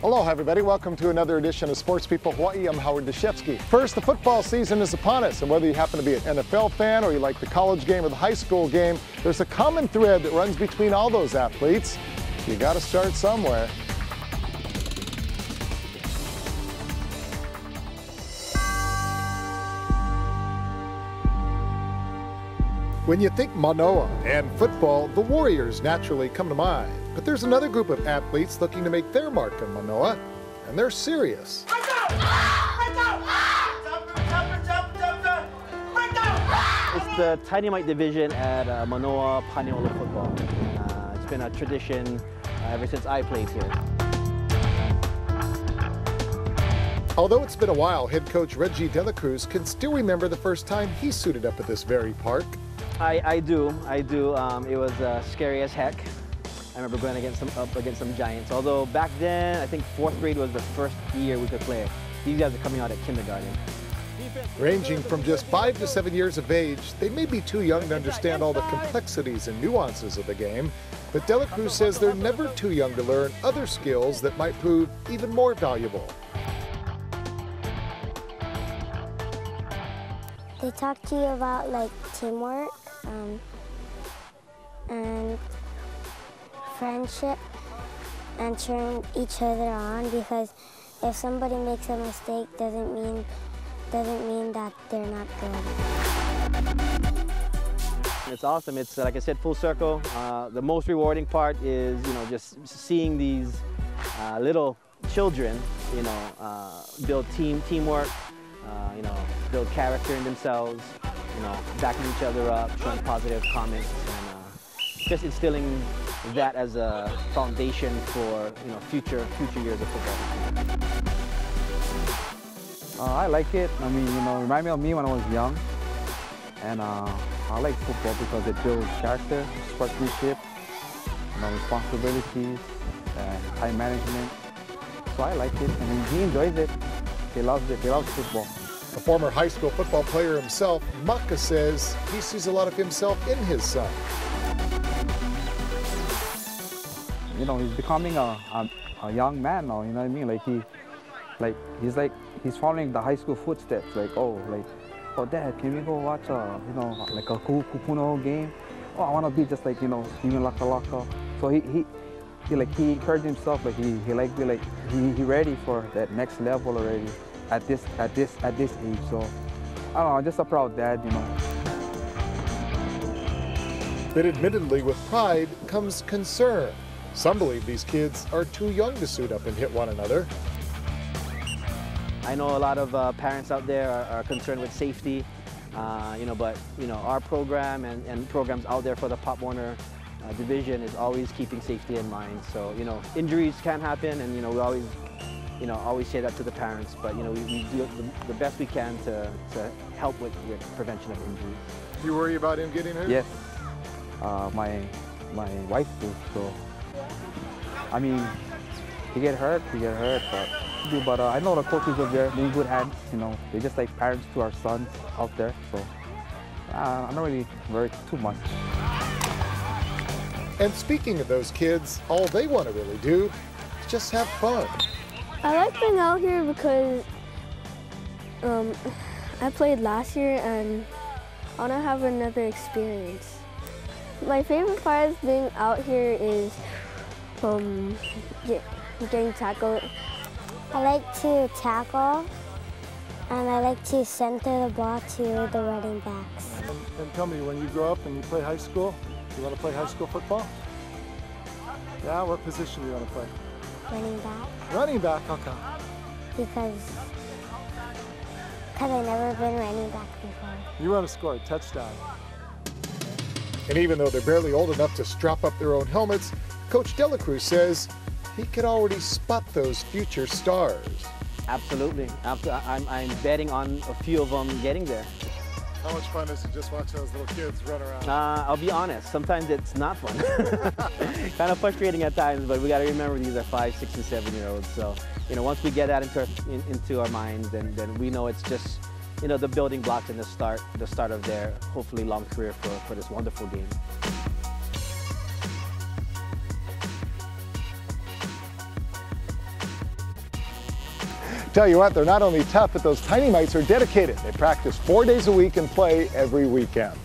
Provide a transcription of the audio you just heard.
Aloha everybody, welcome to another edition of Sports People Hawaii. I'm Howard Deshevsky. First, the football season is upon us, and whether you happen to be an NFL fan or you like the college game or the high school game, there's a common thread that runs between all those athletes. You gotta start somewhere. When you think Manoa and football, the Warriors naturally come to mind. But there's another group of athletes looking to make their mark on Manoa, and they're serious. It's the Tiny Mite division at Manoa Paniolo football. It's been a tradition ever since I played here. Although it's been a while, head coach Reggie De La Cruz can still remember the first time he suited up at this very park. I do. It was scary as heck. I remember going up against some giants. Although back then, I think 4th grade was the first year we could play it. These guys are coming out at kindergarten. Ranging from just 5 to 7 years of age, they may be too young to understand all the complexities and nuances of the game, but De La Cruz says they're never too young to learn other skills that might prove even more valuable. They talk to you about like teamwork and friendship and cheering each other on, because if somebody makes a mistake doesn't mean that they're not good. It's awesome. It's like I said, full circle. The most rewarding part is just seeing these little children build teamwork. Build character in themselves, backing each other up, showing positive comments, and just instilling that as a foundation for future years of football. I like it. I mean, remind me of me when I was young, and I like football because it builds character, sportsmanship, responsibilities, and time management. So I like it. I mean, he enjoys it. He loves it. He loves football. A former high school football player himself, Maka says he sees a lot of himself in his son. He's becoming a young man now, you know what I mean? He's following the high school footsteps, oh Dad, can we go watch a kupuno game? Oh, I want to be just like, Laka Laka. So he encouraged himself, he ready for that next level already. At this age, so I don't know, just a proud dad, But admittedly, with pride comes concern. Some believe these kids are too young to suit up and hit one another. I know a lot of parents out there are concerned with safety, but our program and programs out there for the Pop Warner division is always keeping safety in mind. So injuries can happen, and we always say that to the parents, but we do the best we can to help with prevention of injuries. You worry about him getting hurt? Yes, my wife too. So I mean, he get hurt, but I know the coaches are there, they're in good hands. They're just like parents to our sons out there. So I'm not really worried too much. And speaking of those kids, all they want to really do is just have fun. I like being out here because I played last year and I want to have another experience. My favorite part of being out here is getting tackled. I like to tackle, and I like to center the ball to the running backs. And tell me, when you grow up and you play high school, you want to play high school football? Yeah, what position do you want to play? Running back. Running back, how come? Because I've never been running back before. You want to score a touchdown. And even though they're barely old enough to strap up their own helmets, Coach De La Cruz says he can already spot those future stars. Absolutely. I'm betting on a few of them getting there. How much fun is it just watching those little kids run around? I'll be honest, sometimes it's not fun. Kind of frustrating at times, but we got to remember these are 5, 6, and 7-year-olds. So, once we get that into our minds, then we know it's just, the building blocks and the start of their hopefully long career for this wonderful game. Tell you what, they're not only tough, but those tiny mites are dedicated. They practice 4 days a week and play every weekend.